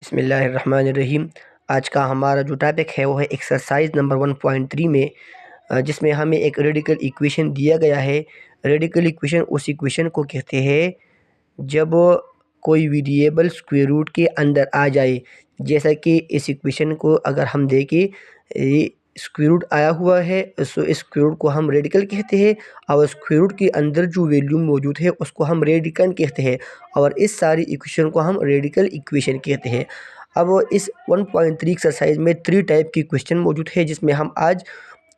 बिस्मिल्लाहिर्रहमानिर्रहीम। आज का हमारा जो टॉपिक है वो है एक्सरसाइज नंबर 1.3 में, जिसमें हमें एक रेडिकल इक्वेशन दिया गया है। रेडिकल इक्वेशन उस इक्वेशन को कहते हैं जब कोई वेरिएबल स्क्वायर रूट के अंदर आ जाए। जैसा कि इस इक्वेशन को अगर हम देखें, ये स्क्वायर रूट आया हुआ है, सो इस स्क्वायर रूट को हम रेडिकल कहते हैं और स्क्वायर रूट के अंदर जो वैल्यू मौजूद है उसको हम रेडिकन कहते हैं और इस सारी इक्वेशन को हम रेडिकल इक्वेशन कहते हैं। अब इस 1.3 एक्सरसाइज में 3 टाइप की क्वेश्चन मौजूद है, जिसमें हम आज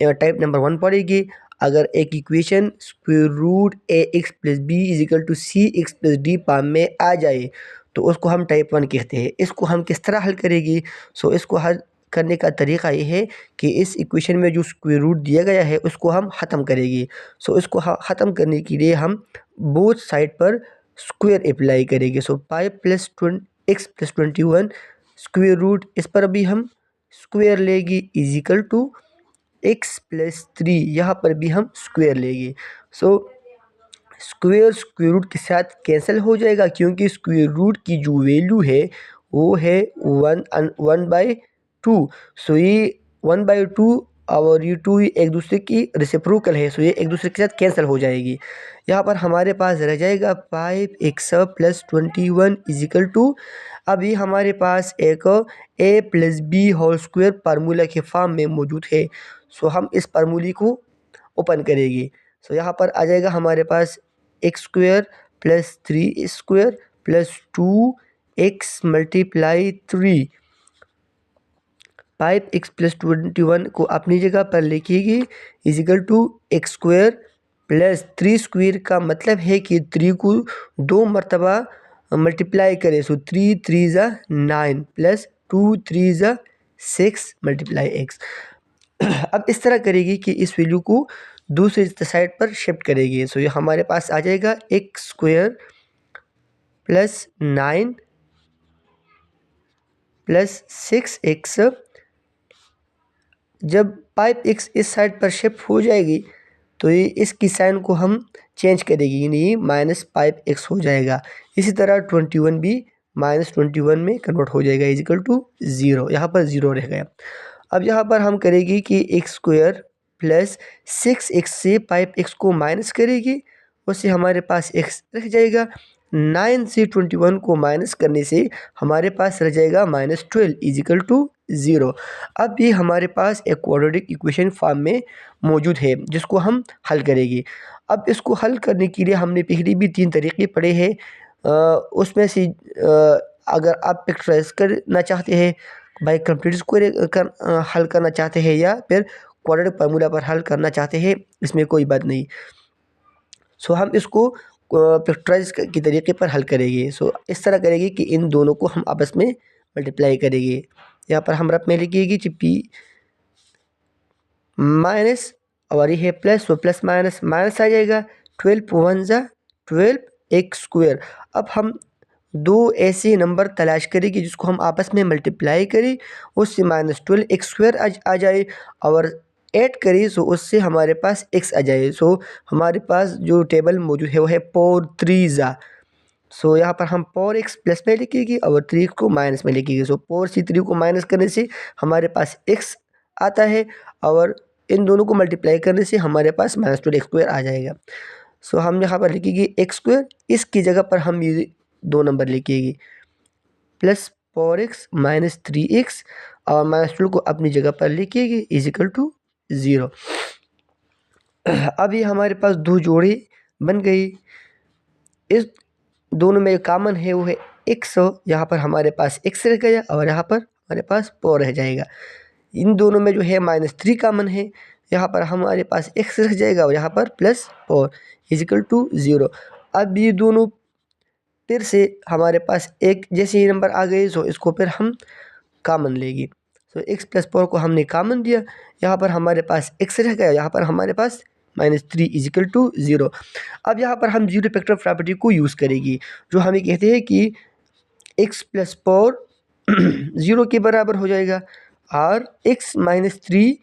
टाइप नंबर 1 पढ़ेंगे। अगर एक equation square root a x plus b is equal to c x plus d form में आ जाए तो उसको हम टाइप 1 कहते हैं। इसको हम किस तरह हल करेंगे? सो इसको हल करने का तरीका ये है कि इस इक्वेशन में जो स्क्वायर रूट दिया गया है उसको हम ख़त्म करेंगे। सो इसको ख़त्म करने के लिए हम बोथ साइड पर स्क्वायर अप्लाई करेंगे। So 5 plus x plus 21 square root, इस पर भी हम स्क्वायर लेंगे is equal to x plus 3, यहाँ पर भी हम स्क्वायर लेंगे। सो स्क्वायर स्क्वायर रूट के साथ कैंसिल हो जाएगा, क्योंकि स्क्वायर रूट की जो वैल्यू है वो है 1/2। सो ये 1/2 और ये 2 एक दूसरे की रेसिप्रोकल है, सो ये एक दूसरे के साथ कैंसिल हो जाएगी। यहाँ पर हमारे पास रह जाएगा 5x plus 21 is equal to, अभी हमारे पास एक a plus b whole square formula के फॉर्म में मौजूद है। सो हम इस फार्मूले को ओपन करेंगे। सो यहाँ पर आ जाएगा हमारे पास x square plus 3 square plus 2x multiply 3। 5x plus 21 को अपनी जगह पर लिखिएगी is equal to x square plus 3 square का मतलब है कि 3 को 2 मरतबा मल्टीप्लाई करें। सो 3 3 ज़ा 9 प्लस 2 3 ज़ा 6 मल्टीप्लाई एक्स। अब इस तरह करेगी कि इस वैल्यू को दूसरी साइड पर शिफ्ट करेगी। सो ये हमारे पास आ जाएगा x square plus 9 plus 6x। जब 5x इस साइड पर शिफ्ट हो जाएगी तो ये इसकी साइन को हम चेंज करेगी, यानी -5x हो जाएगा। इसी तरह 21 भी -21 में कन्वर्ट हो जाएगा इज इक्वल टू 0, यहाँ पर 0 रह गया। अब यहाँ पर हम करेंगे कि एक्स स्क्वायर प्लस 6x से 5x को माइनस करेगी, उससे हमारे पास x रह जाएगा। 9 से 21 को माइनस करने से हमारे पास रह जाएगा -12 इज इक्वल टू 0। अब ये हमारे पास एक क्वाड्रेटिक इक्वेशन फॉर्म में मौजूद है जिसको हम हल करेंगे। अब इसको हल करने के लिए हमने पहले भी 3 तरीके पढ़े हैं। उसमें से अगर आप फैक्टराइज करना चाहते हैं, बाय कंप्लीट स्क्वायर हल करना चाहते हैं, या फिर क्वाड्रेटिक फार्मूला पर हल करना चाहते हैं, इसमें कोई बात नहीं। सो हम इसको फैक्टराइज के तरीके पर हल करेंगे। सो इस तरह करेंगे कि इन दोनों को हम आपस में मल्टीप्लाई करेंगे। यहाँ पर हम रफ में लिखिएगी पी माइनस और ये है प्लस, तो प्लस माइनस माइनस आ जाएगा। 12 1 ज़ा 12 एक्स स्क्वायर। अब हम दो ऐसे नंबर तलाश करेंगे जिसको हम आपस में मल्टीप्लाई करें, उससे -12 एक्स स्क्वायर आ जाए और ऐड करें सो उससे हमारे पास x आ जाए। सो हमारे पास जो टेबल मौजूद है वो है 4 3 ज़ा। सो यहाँ पर हम 4x प्लस में लिखेंगे और 3 को माइनस में लिखेंगे। सो 4 से 3 को माइनस करने से हमारे पास x आता है और इन दोनों को मल्टीप्लाई करने से हमारे पास -12 एक्स स्क्वायर आ जाएगा। सो हम यहाँ पर लिखेंगे एक्स स्क्वायर, इसकी जगह पर हम ये 2 नंबर लिखेंगे प्लस 4x माइनस 3x और -12 को अपनी जगह पर लिखेंगे इज इक्वल टू 0। अब ये हमारे पास 2 जोड़े बन गई। इस दोनों में कॉमन है वो है x, यहाँ पर हमारे पास x रह गया और यहाँ पर हमारे पास 4 रह जाएगा। इन दोनों में जो है -3 कॉमन है, यहाँ पर हमारे पास x रह जाएगा और यहाँ पर +4 इज इक्वल टू 0। अब ये दोनों फिर से हमारे पास एक जैसे ही नंबर आ गए, सो इसको फिर हम कॉमन लेंगे। सो x + 4 को हमने कॉमन दिया, यहाँ पर हमारे पास x रह गया, यहाँ पर हमारे पास -3 इज इक्वल टू 0। अब यहाँ पर हम जीरो फैक्टर प्रॉपर्टी को यूज़ करेंगे, जो हमें कहते हैं कि x + 4 0 के बराबर हो जाएगा और x - 3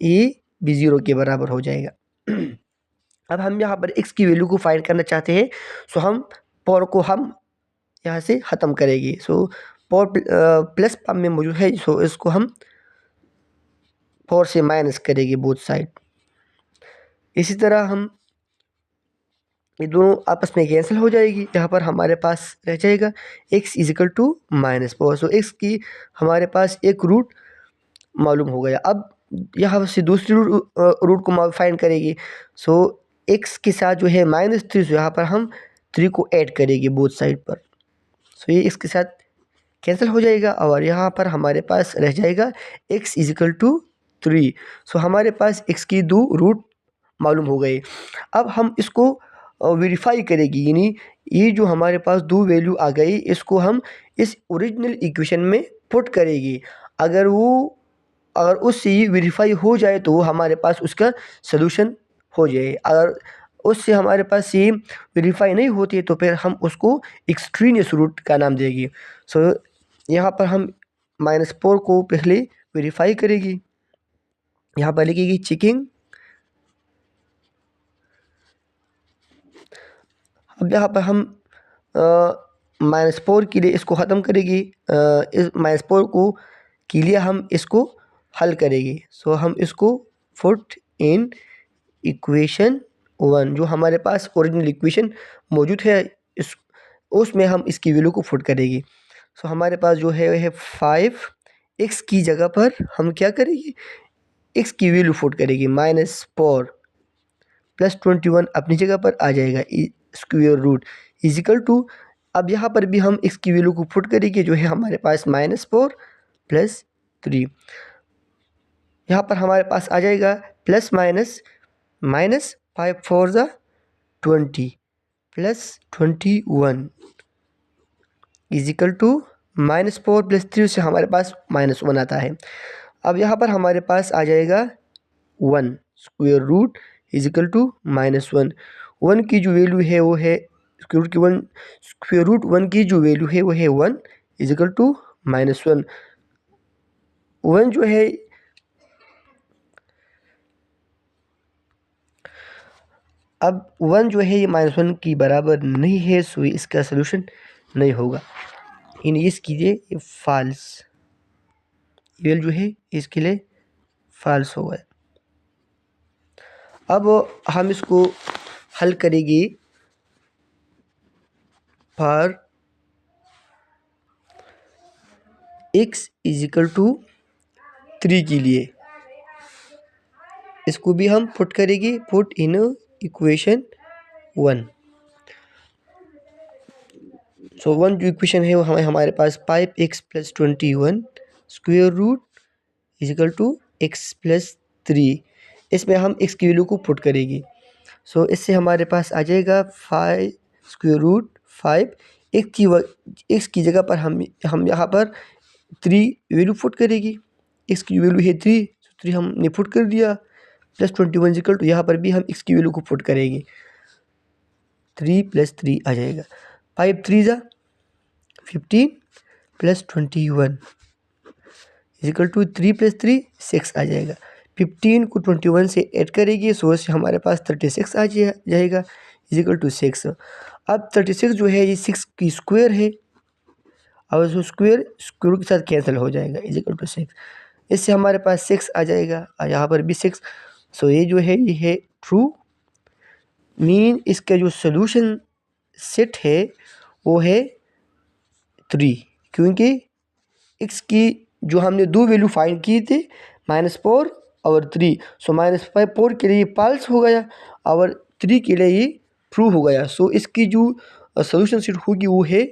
ये भी 0 के बराबर हो जाएगा। अब हम यहाँ पर x की वैल्यू को फाइंड करना चाहते हैं, सो हम 4 को हम यहाँ से ख़त्म करेंगे। सो प्लस पाम में मौजूद है, सो इसको हम 4 से माइनस करेंगे बोथ साइड। इसी तरह हम ये दोनों आपस में कैंसिल हो जाएगी। यहाँ पर हमारे पास रह जाएगा x is equal to -4। So x की हमारे पास एक रूट मालूम हो गया। अब यहाँ से दूसरी रूट को फाइंड करेंगे। सो x के साथ जो है -3, सो यहाँ पर हम 3 को ऐड करेंगे बोथ साइड पर। सो ये इसके साथ कैंसिल हो जाएगा और यहाँ पर हमारे पास रह जाएगा x इजिकल टू 3। सो हमारे पास x की 2 रूट मालूम हो गए। अब हम इसको वेरीफाई करेगी, यानी ये जो हमारे पास 2 वैल्यू आ गई, इसको हम इस ओरिजिनल इक्वेशन में पुट करेगी। अगर उससे ये वेरीफाई हो जाए तो हमारे पास उसका सलूशन हो जाए। अगर उससे हमारे पास ये वेरीफाई नहीं होती है तो फिर हम उसको एक्सट्रीनियस रूट का नाम देंगे। सो यहाँ पर हम -4 को पहले वेरीफाई करेगी। यहाँ पर लिखेगी चेकिंग। अब यहाँ पर हम -4 के लिए इसको ख़त्म करेगी। इस -4 को के लिए हम इसको हल करेंगे। सो हम इसको पुट इन इक्वेशन 1, जो हमारे पास ओरिजिनल इक्वेशन मौजूद है, इस उसमें हम इसकी वैल्यू को पुट करेंगे। सो हमारे पास जो है 5, x की जगह पर हम क्या करेंगे, x की वैल्यू पुट करेंगे। -4 प्लस 21 अपनी जगह पर आ जाएगा, स्क्वायर रूट इजिकल टू। अब यहाँ पर भी हम x की वैल्यू को पुट करेंगे, जो है हमारे पास -4 प्लस 3। यहाँ पर हमारे पास आ जाएगा प्लस माइनस, -5 4 ज़ा 20 प्लस 21 इजिकल टू -4 प्लस 3 से हमारे पास -1 आता है। अब यहाँ पर हमारे पास आ जाएगा 1 स्क्वायर रूट इजिकल टू -1। 1 की जो वैल्यू है वो है स्क्वायर रूट 1 की जो वैल्यू है वो है 1 इजिकल टू -1। 1 जो है अब 1 जो है ये -1 की बराबर नहीं है, सो इसका सलूशन नहीं होगा। इन इसके लिए ये फाल्स, वैल्यू जो है इसके लिए फाल्स होगा। अब हम इसको हल करेंगे फॉर x इजिकल टू 3 के लिए। इसको भी हम पुट करेंगे, पुट इन इक्वेशन 1। सो 1 जो इक्वेशन है वो हमारे पास 5x plus 21 square root is equal to x plus 3। इसमें हम x की वैल्यू को पुट करेंगे। सो इससे हमारे पास आ जाएगा 5 स्क्वायर रूट 5। x की जगह पर हम यहाँ पर 3 वैल्यू पुट करेगी। x की वैल्यू है 3, 3 हमने पुट कर दिया, प्लस 21 इक्वल टू यहाँ पर भी हम x की वैल्यू को पुट करेंगे। 3 प्लस 3 आ जाएगा 5 3 ज़ा 15 प्लस 21 इक्वल टू 3 प्लस 3 6 आ जाएगा। 15 को 21 से ऐड करेंगे, सो से हमारे पास 36 आ जाएगा इक्वल टू 6। अब 36 जो है ये 6 की स्क्वायर है और जो स्क्वायर के साथ कैंसिल हो जाएगा इक्वल टू 6। इससे हमारे पास 6 आ जाएगा और यहाँ पर भी 6। सो ये जो है ये है ट्रू, मीन इसका जो सॉल्यूशन सेट है वो है 3, क्योंकि x की जो हमने 2 वैल्यू फाइंड की थी -4 और 3। सो -4 के लिए फॉल्स हो गया और 3 के लिए ये ट्रू हो गया। सो इसकी जो सॉल्यूशन सेट होगी वो है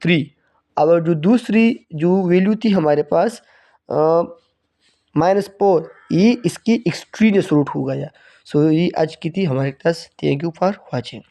3। और जो दूसरी जो वैल्यू थी हमारे पास -4, ये इसकी एक्सट्रीनियस रूट हो गया। सो ये आज की थी हमारे class. Thank you for watching.